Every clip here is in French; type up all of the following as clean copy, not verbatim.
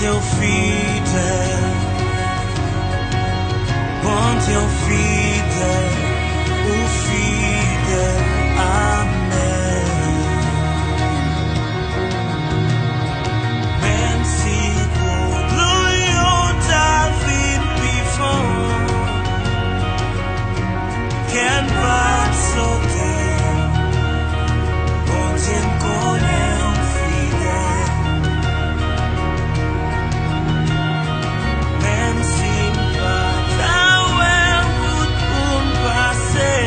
Dieu fidèle, bon Dieu fidèle, ou fidèle, amen. Même si pour nous David before can pas sauter, bon Dieu connaît un fidèle. Même si pas ta ouais pour passer,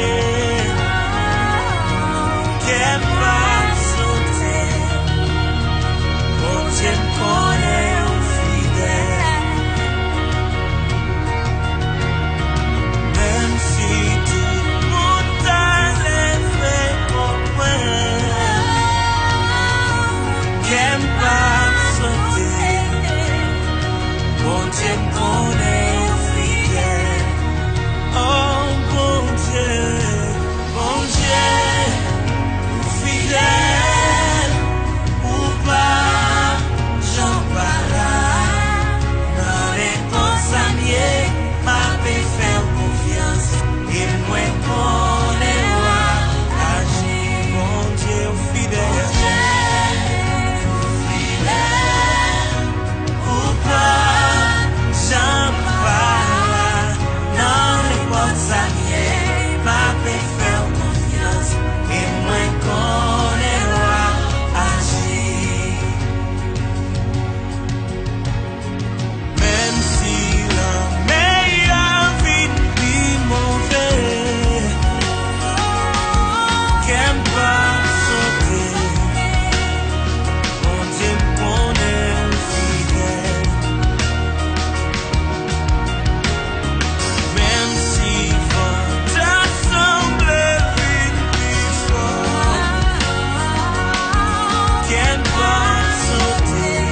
can pas sauter, bon Dieu connaît un fidèle. Même si tout montagne est fait comprendre, can pas sauter, bon Dieu connaît un fidèle. Oh bon Dieu, fidèle, ou pas, j'en parle. Dans les bons amis, ma paix fait confiance, et moi connais agir, mon Dieu fidèle. Ou pas, j'en parle. Dans les bons amis, ma paix fait confiance, et moi connais agir. Même si la meilleure vie est mauvaise, qu'elle pas sauter, mon Dieu connaît fidèle. Même si votre assemblée vite plus fort, qu'elle pas sauter,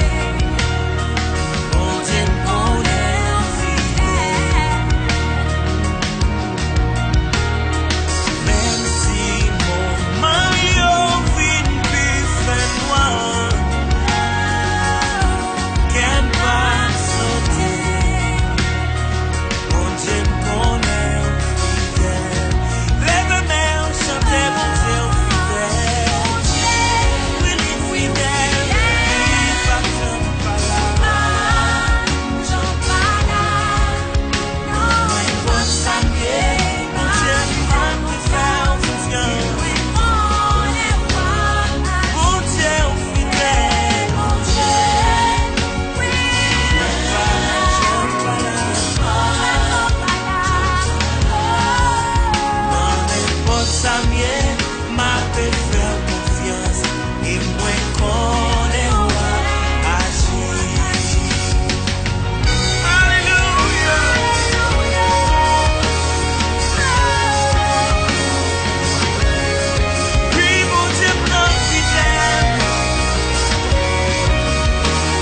mon Dieu connaît fidèle. Même si mon maillot vite plus fait noir, qu'elle pas sauter, mon Dieu connaît fidèle. Lève-moi, chantez mon Dieu fidèle. Oui, il est fidèle, il va pas là. Moi, bon samedi, mon Dieu m'a fait confiance. Mon Dieu fidèle, mon Dieu, dans les bons amis, ma paix fait confiance, et moi connais agir. Alléluia. Oui, mon Dieu non fidèle,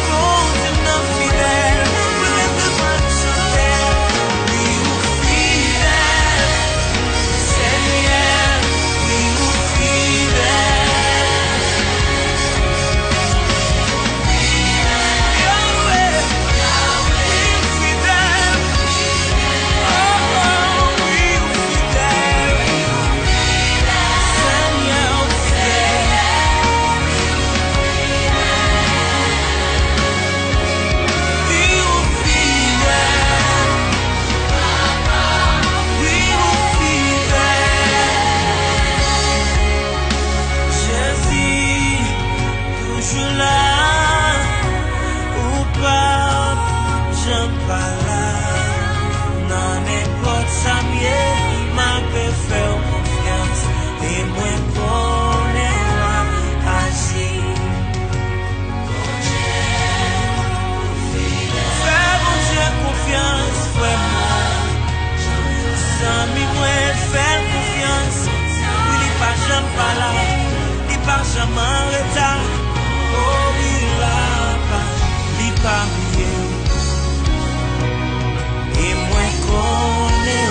mon Dieu non fidèle, oui, lève-moi chanter. Oui, ou fidèle, Seigneur, oui, ou fidèle. Yahweh, oui, ou fidèle. Oh, oui, ou fidèle. Seigneur, ou fidèle. Oui, ou fidèle. Oui, ou fidèle. Jésus, toujours là, ou pas, j'en parle. Dans n'importe amis, ma paix fait confiance, et moi connais agir. Fais mon Dieu confiance, frère-moi. Sans moi, faire confiance. Oui, il pas jamais pas là, il pas jamais en retard. Oh, il là pas, il pas mieux. Et moi, connais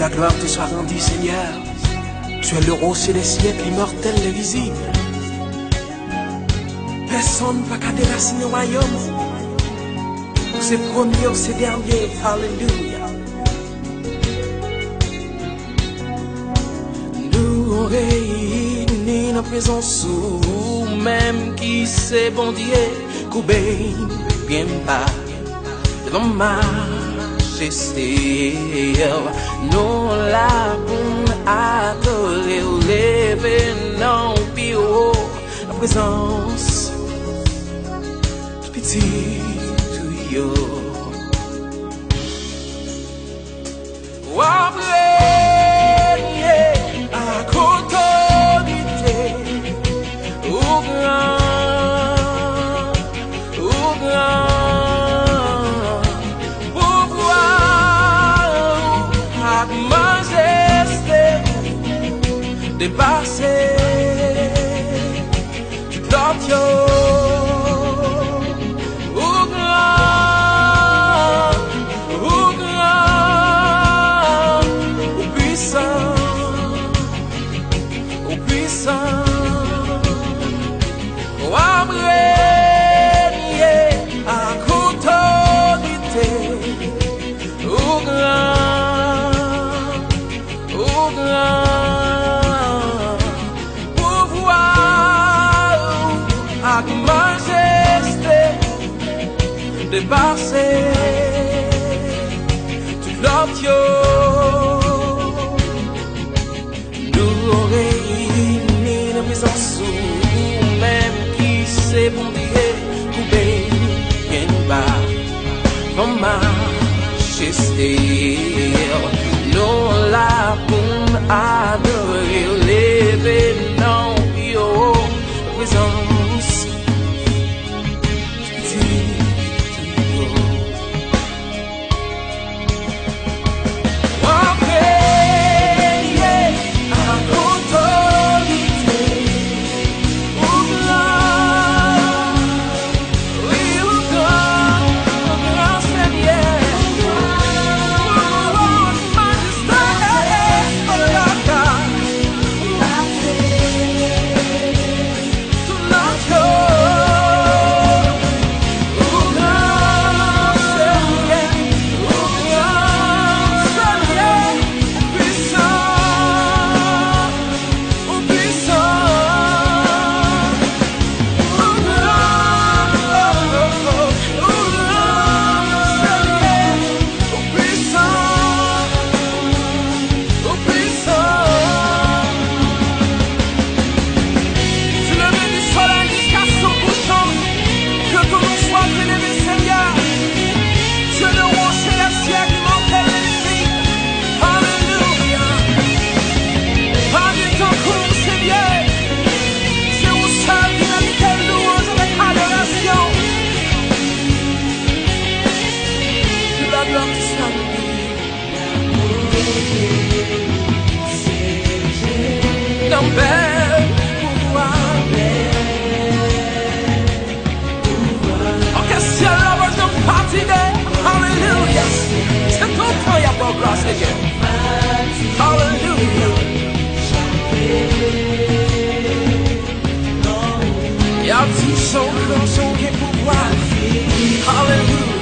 la gloire te soit rendue, Seigneur. Tu es le rocher des siècles, immortel, l'invisible. Personne ne peut déraciner au royaume. C'est premier ou c'est dernier. Alléluia. Nous réunis dans la présence où même qui c'est bon Dieu, coubé bien bas devant majesté. Nous la pour adorer, lever non plus haut la présence du petit tuyau. Dépasser du tortio au grand, au puissant, au abrégé, à autorité, au grand, avec majesté, dépasser tout l'audio. Nous réunis dans mes ensous, même qui c'est bon Dieu, coupé bien bas, dans majesté. Nous là pour adorer, lever non plus haut, présence. Hallelujah. Y'a tout son qui est pouvoir. Hallelujah.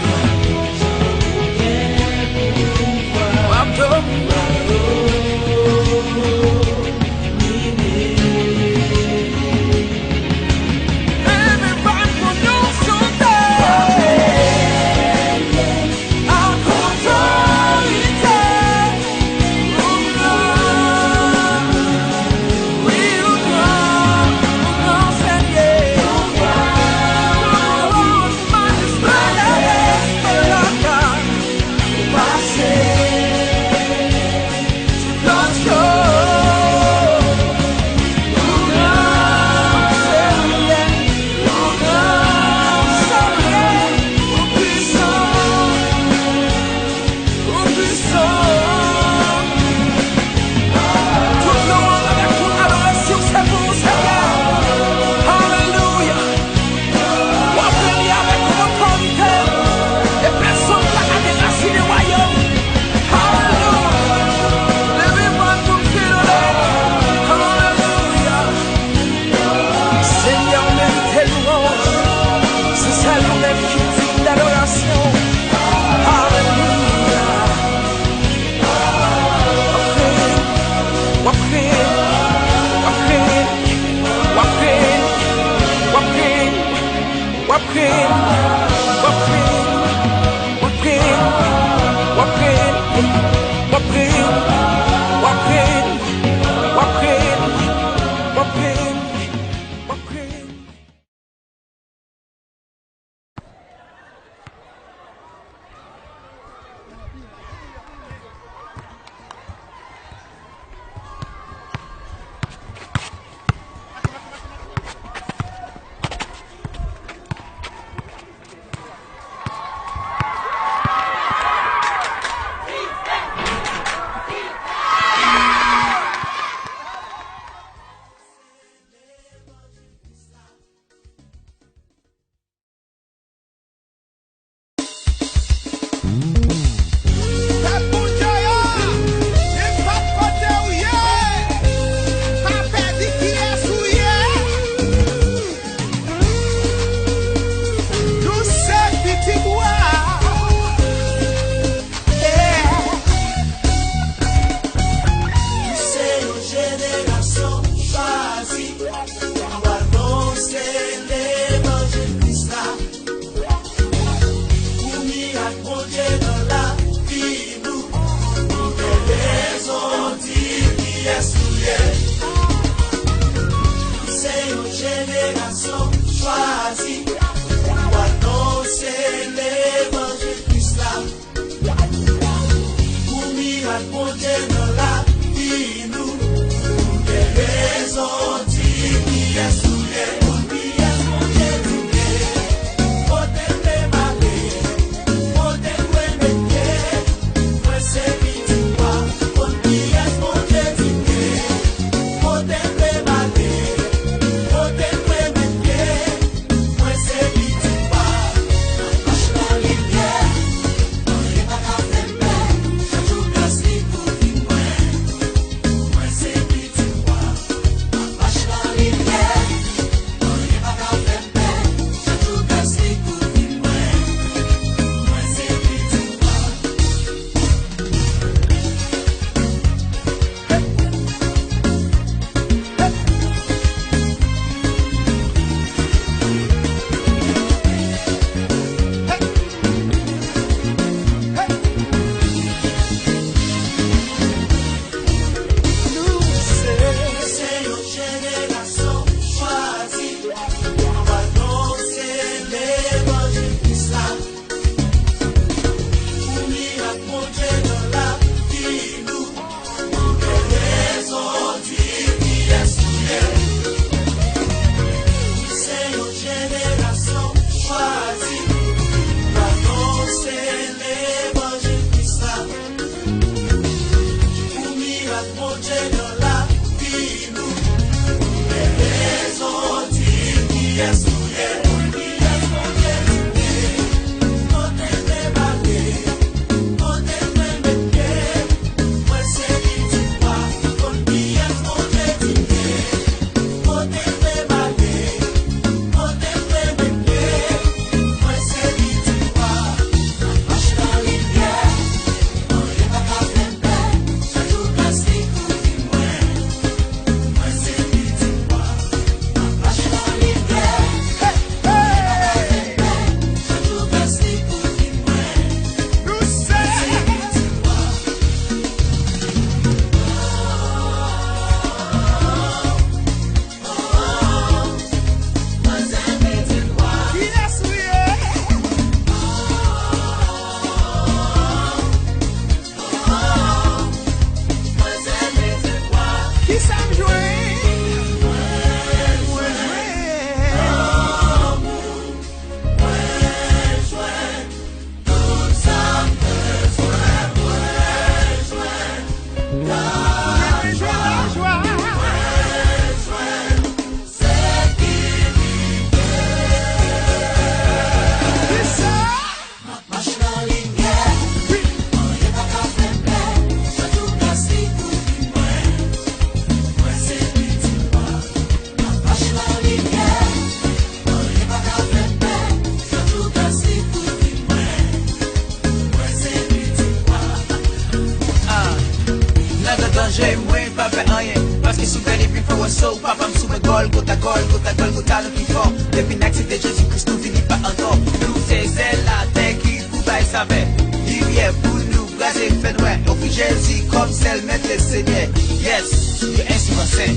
Papa m soube gol, gouta gol, gouta gol, gouta lo ki fò. Depi nak se te Jezu Kristou vini pa encore. Nous c'est la terre qui vous baille sa paix. Lumière pour nous, braser fait noir. On prie Jésus comme celle maître le Seigneur. Yes, you're instrument saint.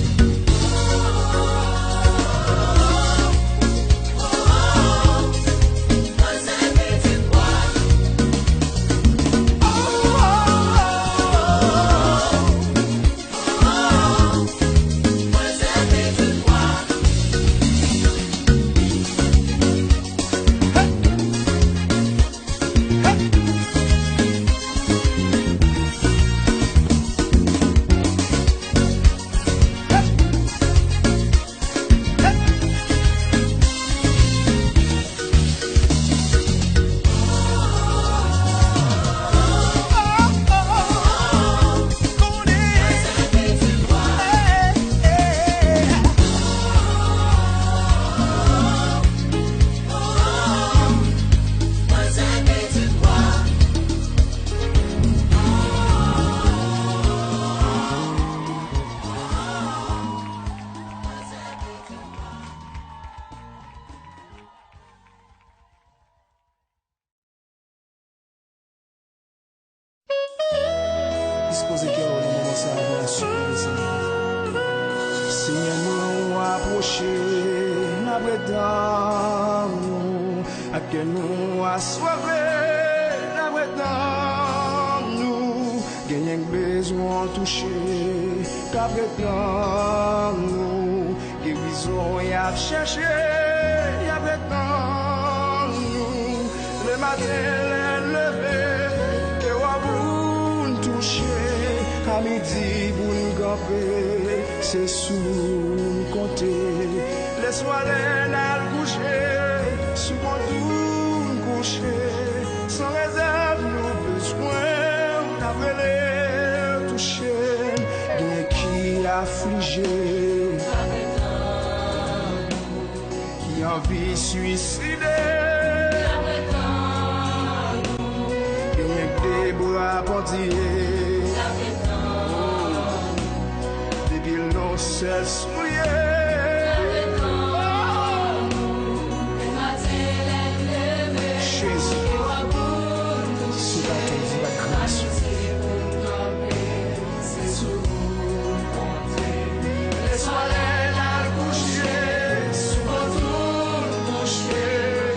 Disposez cœur au moment de sa relation, Seigneur, nous approcher, n'a prétend nous, à que nous assoiffés, n'a prétend nous, gagnons besoin toucher, n'a prétend nous, guérison y a cherché, y a prétend nous, le matin levé, que vous toucher. À midi pour nous camper, c'est sous nous compter. Les soirées n'a le coucher, souvent tout nous coucher. Sans réserve, nous besoin d'après les toucher. Bien qui affligé, qui envie suicider. Bien que des bras portiers. Seul soulier. Jésus, c'est la vie, la grâce. Les soirées à coucher, souvent tout coucher.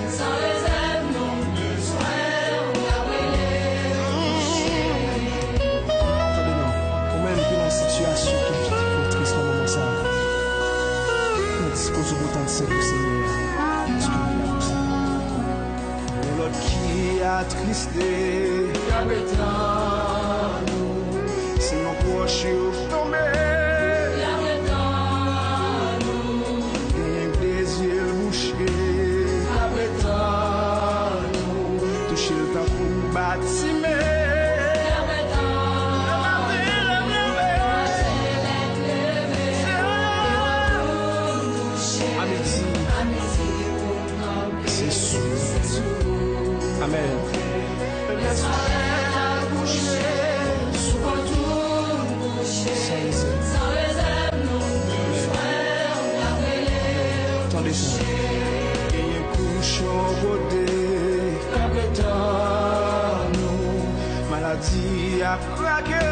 Sans réserve, non besoin d'appeler. Attendez-moi, on m'a une dans une situation qui dispose autant de service, Seigneur. Mais l'autre qui a attristé, c'est mon proche au tombé. Un désir bouché, toucher le temps pour bâtiment. Amen. Attendez ça. Et un couche au beauté, maladie a craqué.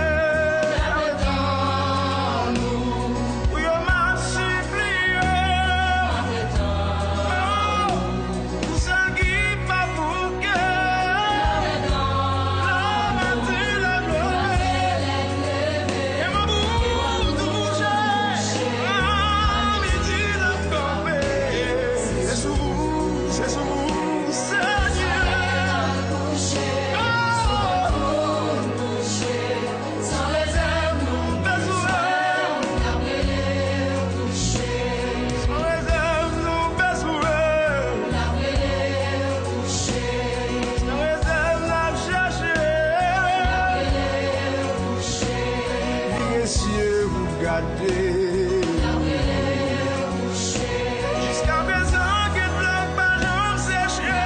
Jusqu'à présent, que bloque pas j'en séché.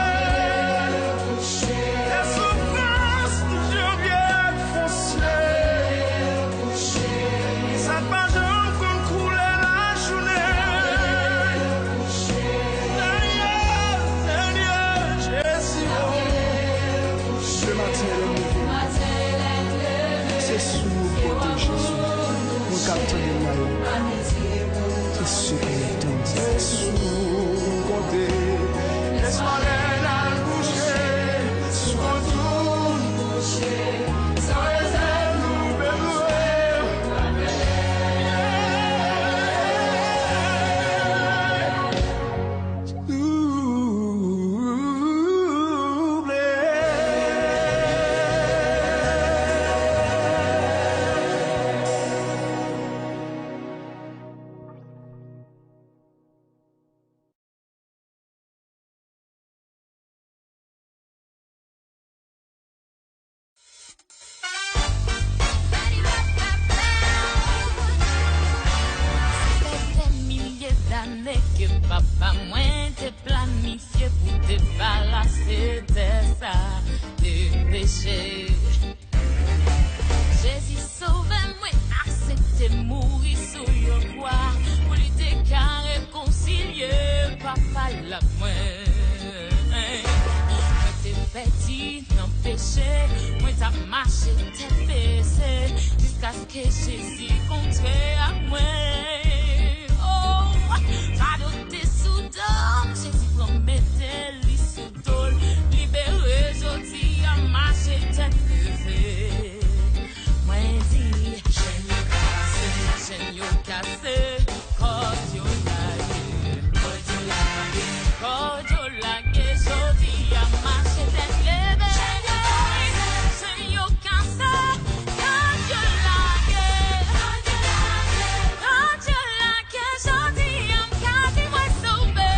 Les souffrances toujours bien foncées. Ça pas j'en qu'on coule la journée. Seigneur, Seigneur. Que papa moins te planifié pour te débarrasser de ça, de péché. Jésus sauve-moi, accepte mourir sur le croix, pour lui déclarer réconcilier, papa la moi. Moi t'es petit, non péché, moi t'as marché, t'es baissé, jusqu'à ce que Jésus contre à moi. Jésus promettait lui sous tôle, libéré, jodi à marcher tête levée. Moi dis, j'aime cassé, cordio lagué, jodi à marcher tête levée. J'aime cassé, cordio lagué, jodi à marcher moi sauvé.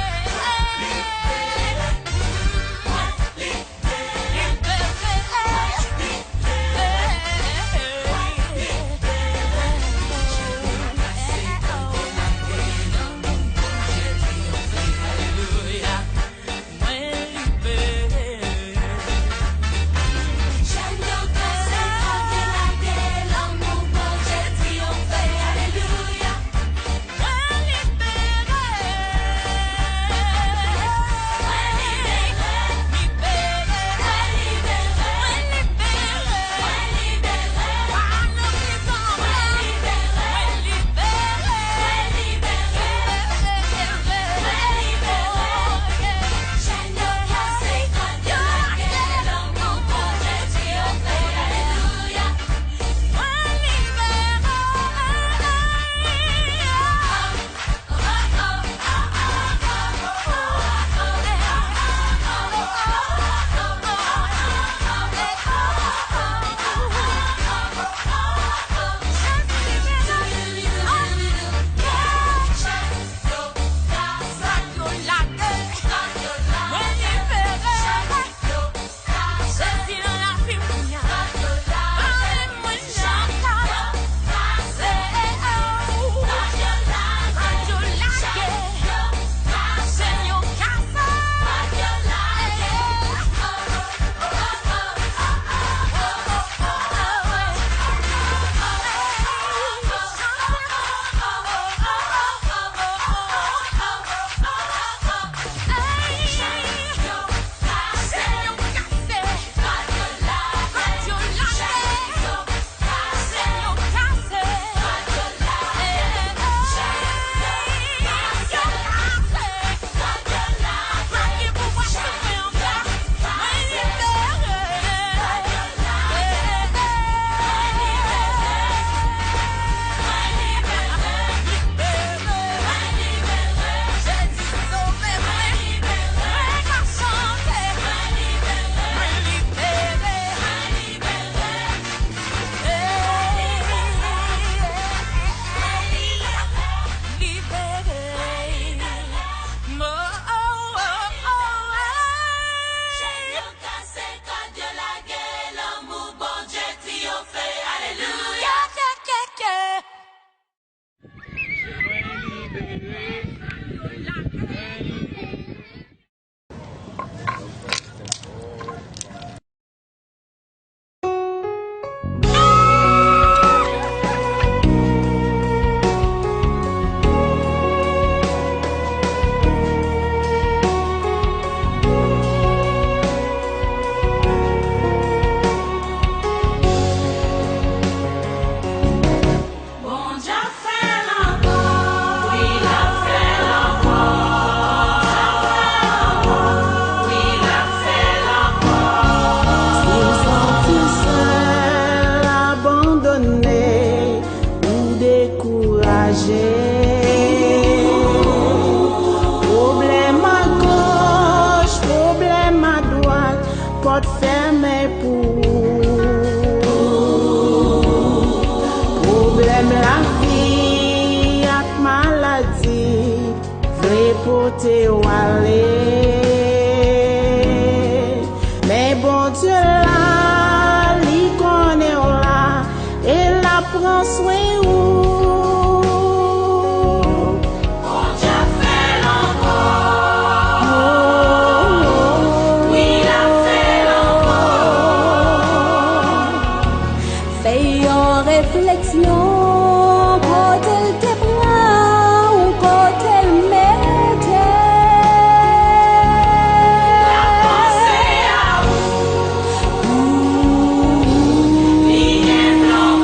Bon Dieu partager. Problème à gauche, problème à droite, porte fermée pour problème la vie ak maladie, vrai porter ou aller. Mais bon Dieu là, li connaît ou là, et la prend soin ou. Réflexion, quand elle te prend ou quand elle mettait la pensée à vous, ligne blanc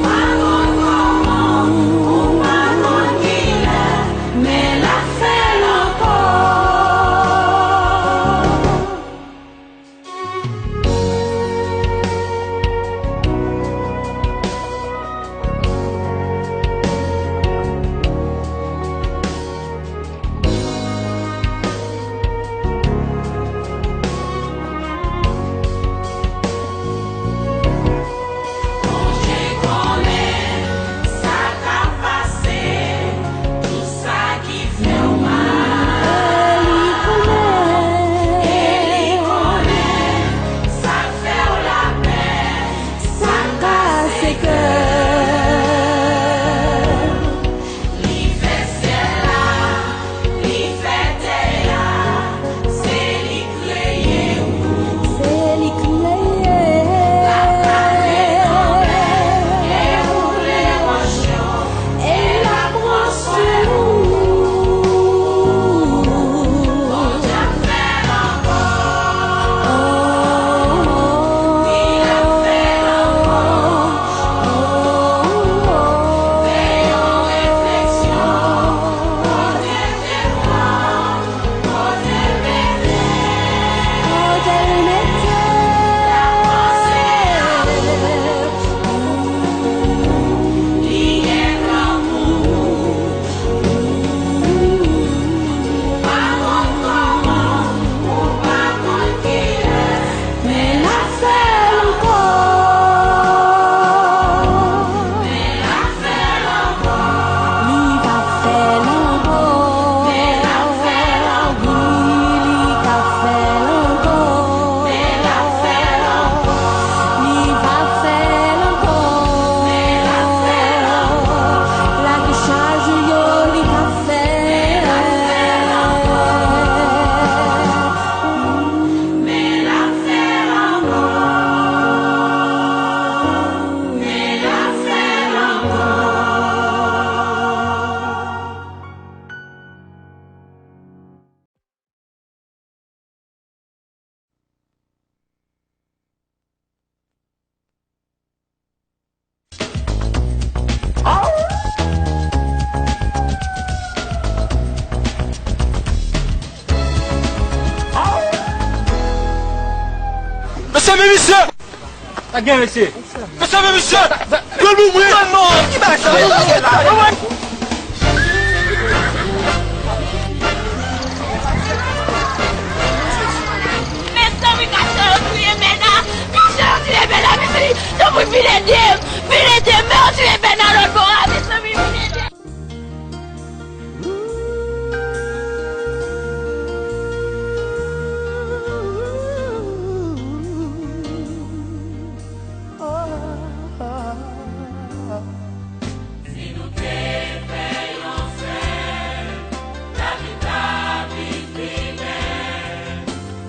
pas comment, pas qu'il est, mais la fait encore. Monsieur! La guerre, monsieur! Monsieur! Que l'ouvrir! Non! Qui va changer?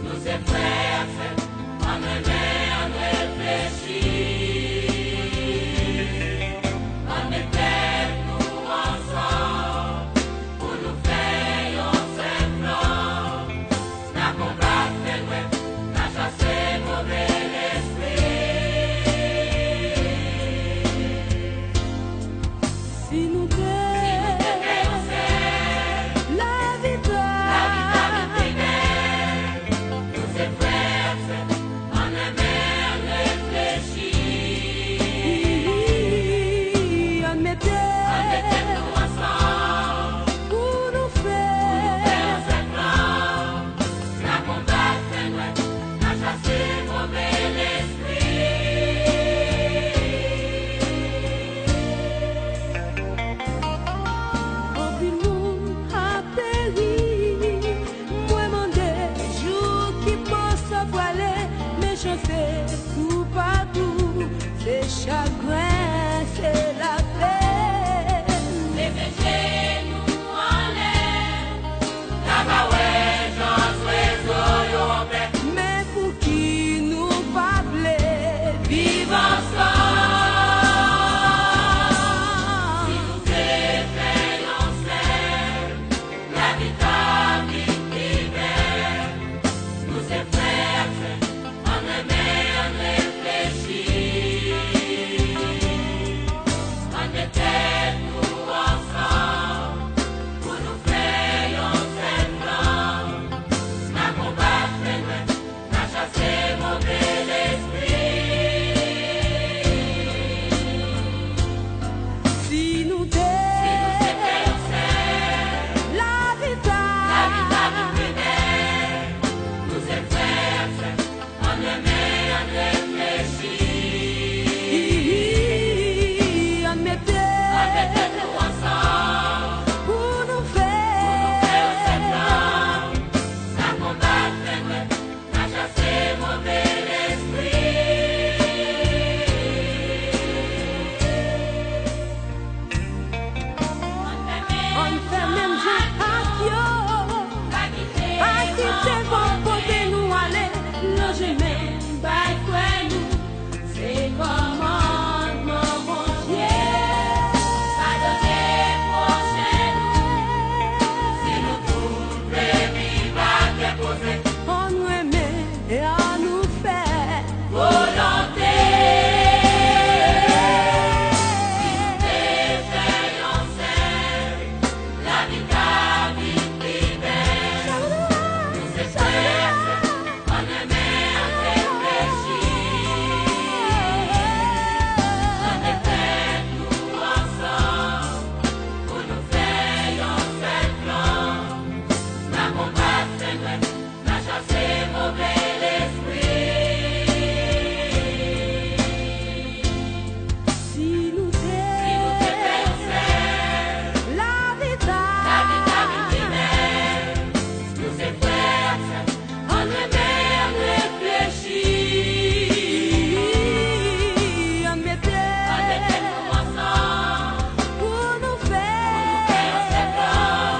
Nous sommes prêts à faire, à mener, à réfléchir. chagrins, c'est la paix. Les péchés nous enlèvent, la baouée, j'en suis oiseau en paix. Mais pour qui nous parler, Vive ensemble, si nous faisons ensemble, la vie t'a libérée. Nous sommes frères, on aimait, on réfléchit. On était nous ensemble, pour nous faire un seul plan. Na combattre, na chasser mauvais esprit. si nous Si nous étions ensemble, la vie la vie t'a libérée. Nous sommes frères, on aimait, on réfléchit. on On mettait était nous ensemble, pour nous faire un seul faire. plan. Na combattre, na chasser mauvais esprit. On fait même jeu à Kyo. À quitter bon côté nous aller. Loger même by quoi nous. C'est commandement bon Dieu. Pas donner prochain si nous trouvons vivre à déposer On nous aimait et à nous faire. volonté. Faisons ensemble, la vie t'a libérée. Nous sommes frères, on aimait, on réfléchit. On était nous ensemble, pour nous faire un seul plan. Na combattre, na chasser mauvais esprit. Si nous Si nous étions ensemble, la vie la vie t'a libérée. Nous sommes frères, on aimait, on réfléchit. on mettait On était nous ensemble, pour nous faire un seul faire. plan.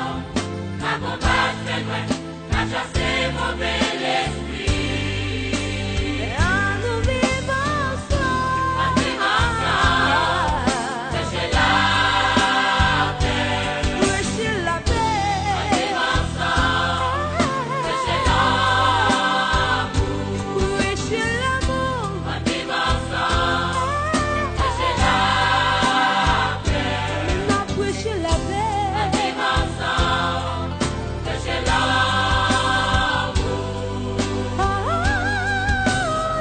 Na combattre, na chasser mauvais esprit. Et à nous vivre ensemble. On vit ensemble, chercher la paix. Prêcher la paix. Vivre ensemble, chercher l'amour. Prêcher l'amour. On vit ensemble, chercher la paix. On a prêché la paix. Vivre ensemble, chercher l'amour.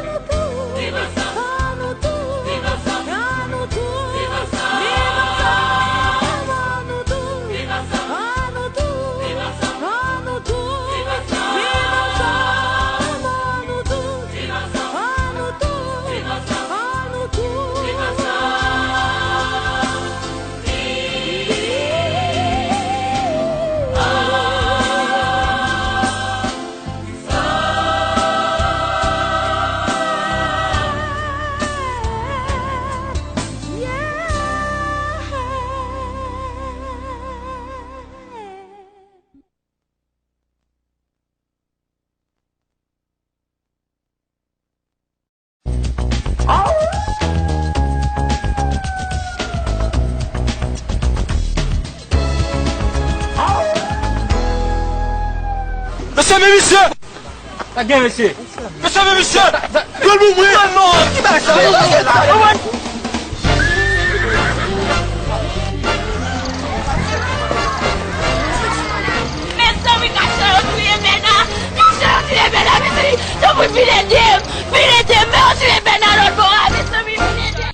Nous tous. Vivre ensemble, Nous tous. vivre ensemble, Nous tous. vivre ensemble. Nous tous. Vivre ensemble, Nous tous. vivre ensemble, Nous tous. vivre ensemble. Nous tous. Vivre ensemble, Nous tous. vivre ensemble, Nous tous. vivre ensemble. Monsieur, mais monsieur! La guerre, monsieur! Monsieur, mais monsieur! Gueule-vous, oui! Non! Qui va ça? Mes amis, cachez au tuer maintenant! Cachez au tuer maintenant, mes amis! Donc, vous filez Dieu, mais on tuer maintenant l'autre bord, mes amis, filez Dieu!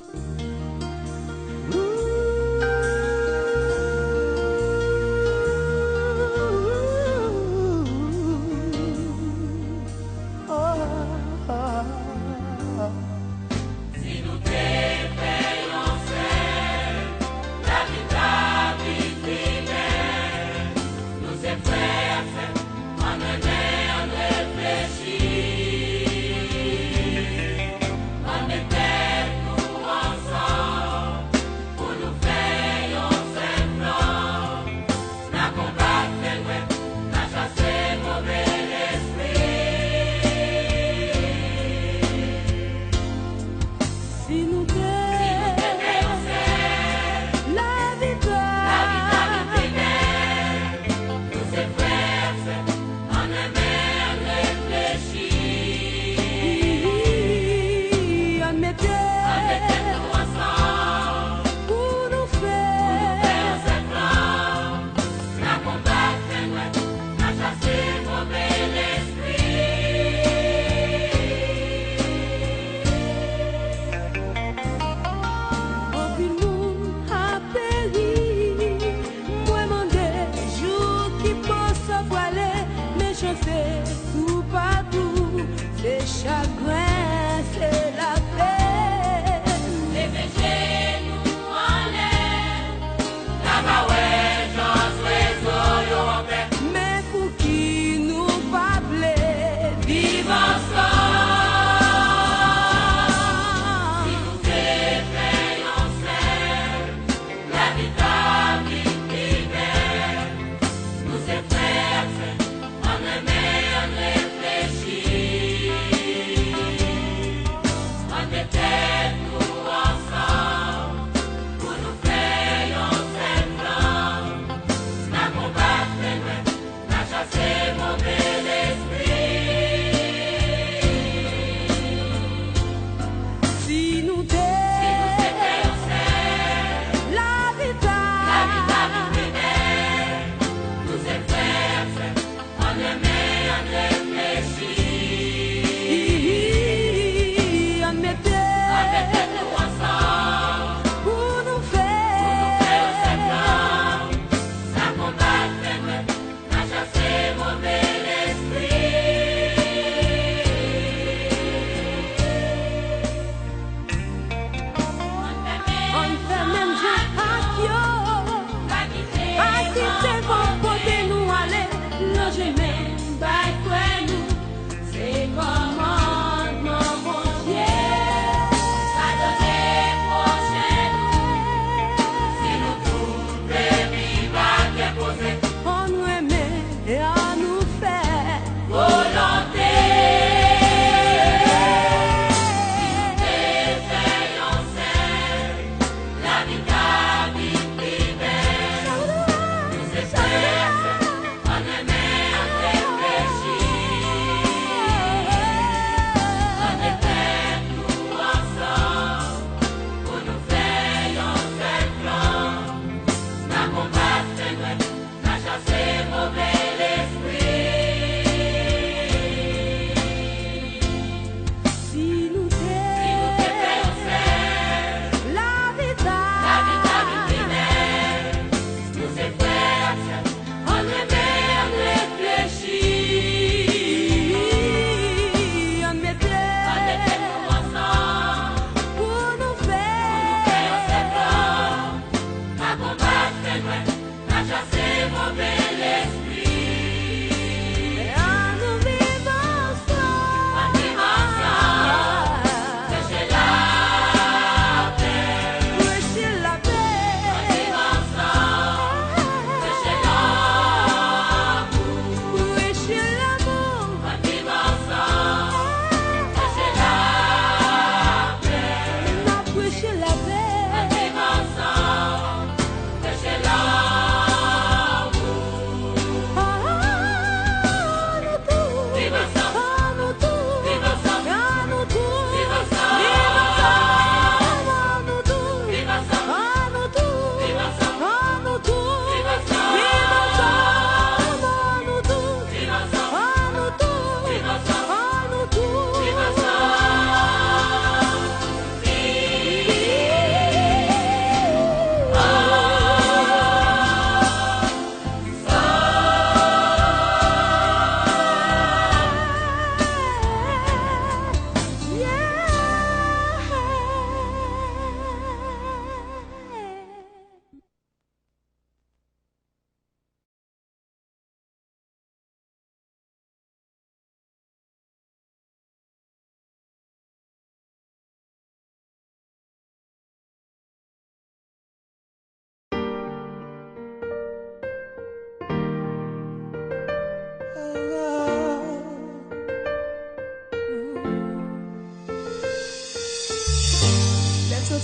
Si nous défaillons ensemble, la vie t'a libérée. Nous sommes frères, on aimait, on réfléchit.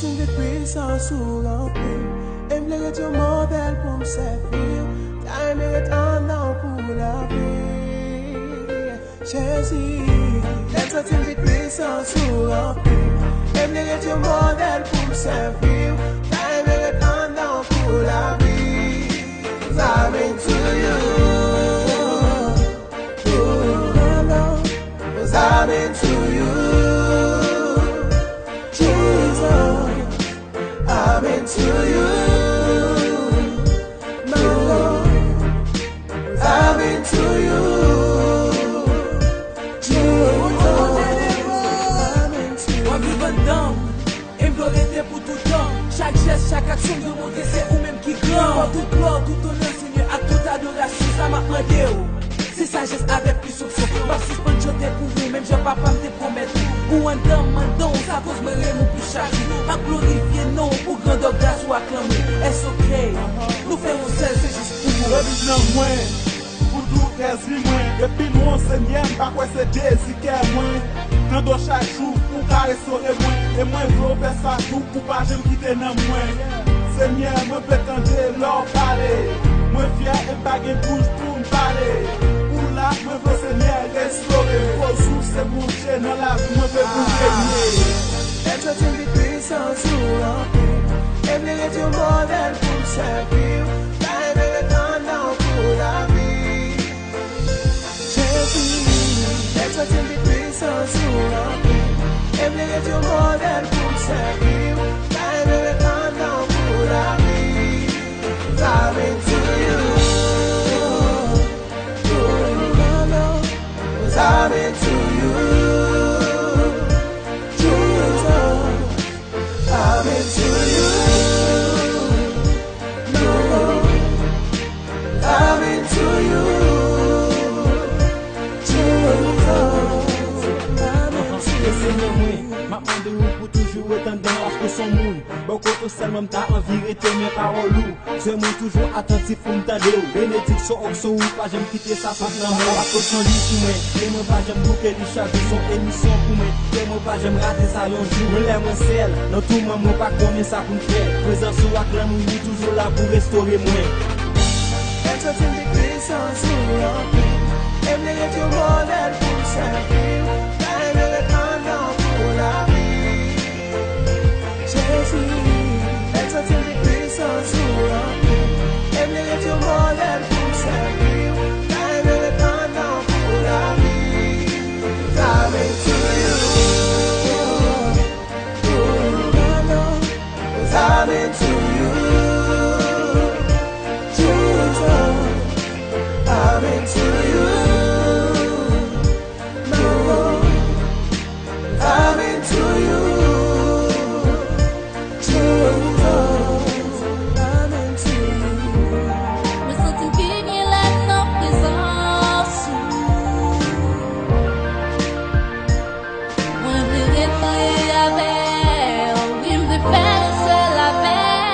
une vie puissance ou remplie. Et me mérite un modèle pour me servir. T'as mérite un an pour la vie. Jésus, laisse une vie puissance ou remplie. Et me mérite un modèle pour me servir. T'as mérite un an pour la vie. I'm into you. I'm into you, Jesus. I'm into you, my Lord. I'm into you, Jesus. I'm into you. Moi vivre dedans, et me arrêter pour tout temps. Chaque geste, chaque action de mon c'est ou même qui grand. Toute gloire, tout honneur, Seigneur, à toute adoration, ça m'a demandé. C'est sagesse avec plus option. Ma suspendre je t'ai pour vous, même je papa me te promettre. Ou un dame, ça cause me remou plus chargé. Ma glorifier non, pour grandeur grâce ou acclamer. Est-ce ok? Nous faisons seul, c'est juste pour vous. Revision moins, pour tout quasi moins. Depuis nous enseignons, par quoi c'est désir qu'est moins. Quand dans chaque jour, pour caresser moins. Et moi, je veux faire ça tout pour pas jamais quitter dans moins. Seigneur, moi, prétendez leur parler. Moi, fier et baguette bouche pour me parler. Là, moi veux Seigneur restaurer. Vos jours c'est mon Dieu dans la vie, moi veux vous bénir. Laisse une vie puissance ou remplie. Et mérite un modèle pour me servir. T'as mérite un an pour la vie. Jésus, laisse une vie puissance ou remplie. Et mérite un modèle pour me servir. T'as mérite un an pour la vie. I'm into you. I'm into you, Jesus. I'm into you, Lord. I'm into you, Jesus. Ma demande ou pour toujours étant dans que son monde. Bon côté seulement t'as envie de mes paroles. C'est moi toujours attentif pour m'tendre. Bénédiction oxo ou pas j'aime quitter ça sans l'amour. À cause de lui sous moi. Et moi pas j'aime bouquer les chaque son émission pour moi. Et moi pas j'aime rater ça l'un jour. Moi l'aime seul. Dans tout moment pas combien ça pour me faire. Présence ou acclame ou toujours là pour restaurer moi. Laisse une vie puissance ou remplie. Et mérite un modèle pour me servir. T'as mérite un an pour la vie. Jésus, laisse une vie puissance ou remplie. Et mérite un modèle pour me servir. T'as mérite un an pour la vie. I'm into you, I'm into you, Jesus. I'm into you, my Lord. I'm into you, Jesus. I'm into you. Me senti gagner la non présence. Moi je répare avec, oui me faire seul avec.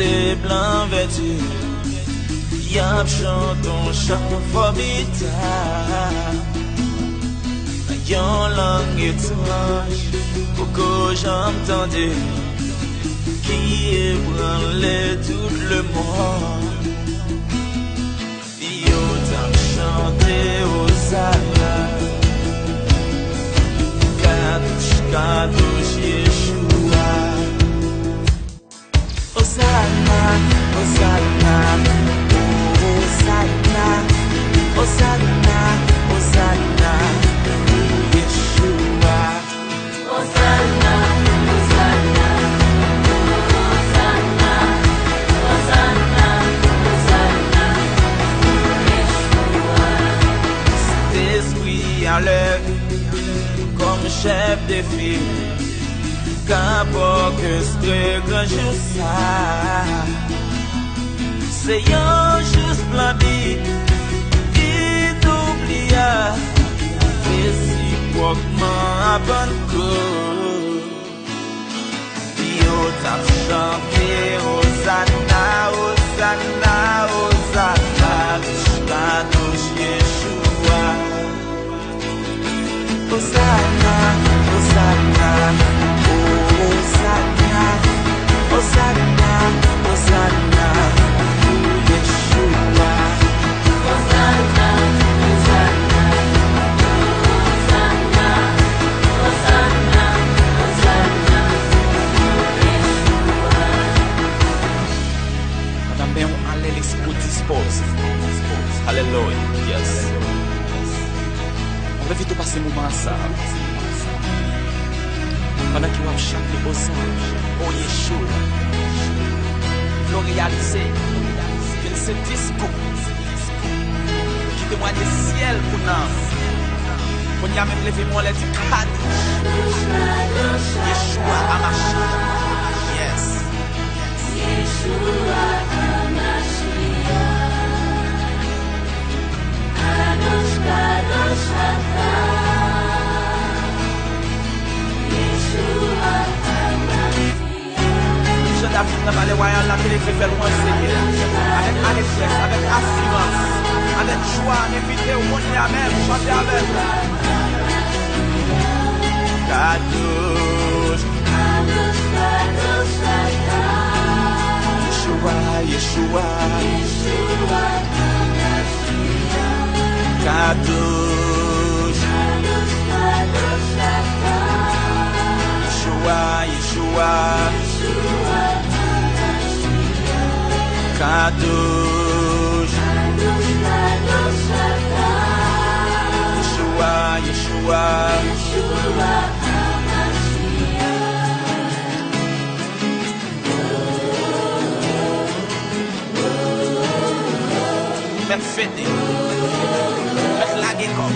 les blancs vêtus, y'a chanton chant formidable. Yon langue étrange, pour que j'entende, qui ébranle tout le monde. Yo t'as chanté aux arabes, Kadosh Yeshua. Hosanna, Hosanna, Hosanna, Hosanna, Hosanna, Yeshua. Hosanna, Hosanna, Hosanna, Hosanna, Hosanna, Yeshua. Saint-Esprit à l'œuvre comme chef de file, qu'importe ce grand jour ça, c'est un jour splendide, inoubliable, réciproquement à bonne cause. Yo t'as chanté Hosanna, Hosanna, Hosanna, Kadosh Yeshua. Hosanna, Hosanna, Hosanna, Hosanna, Hosanna, Yeshua. Hosanna, Hosanna, Hosanna, Hosanna, Hosanna, Yeshua. Madame Ben, allez l'esprit dispose. Alléluia. Yes. On va vite passer un moment à ça. Pendant qu'il va chanter aux anges, oh Yeshua, faut réaliser que c'est discours qui témoigne du ciel pour nous. On y a même levé moi les dit Yeshua Hamashiach. Yes. Yeshua Hamashiach. Kadosh, Kadosh, Yeshua Hamashiach. Je David n'a pas les voyants là qui les fait loin Seigneur. Avec allégresse, avec assurance, avec joie, invité au monde à même, chanter avec. Kadosh, Kadosh, Kadosh, Yeshua, Yeshua, Yeshua Hamashiach. Kadosh, Kadosh, Kadosh, Yeshua, Yeshua, Yeshua Hamashiach. Kadosh, Kadosh, Kadosh, Yeshua, Yeshua, Yeshua Hamashiach. mettre fêter, mettre la guécom.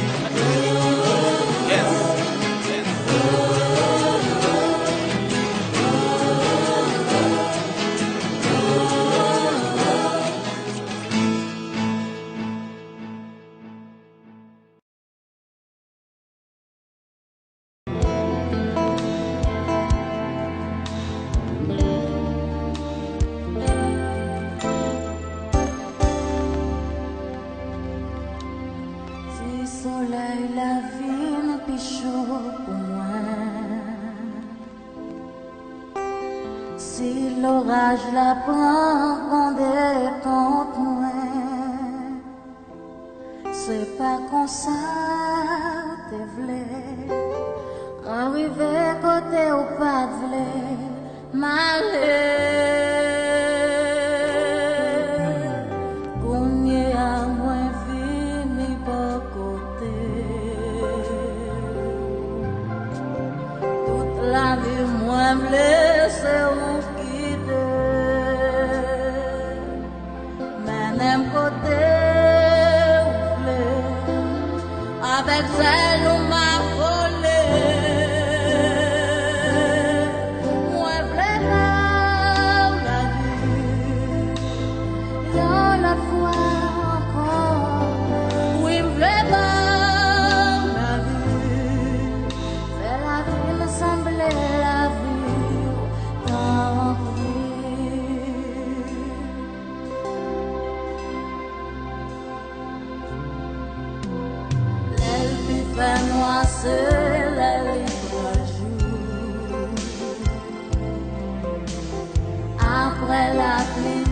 Yes. Soleil, la vie n'est plus chaud pour moi. Si l'orage la prend, on décompte moi. C'est pas comme ça, t'es v'lé. Arrivé côté ou pas v'lé, malé. La vie, moi, me laisse ou quitter. Mais n'aime côté ou plaît, avec celle où m'a volé. Moi, plaît là, pleine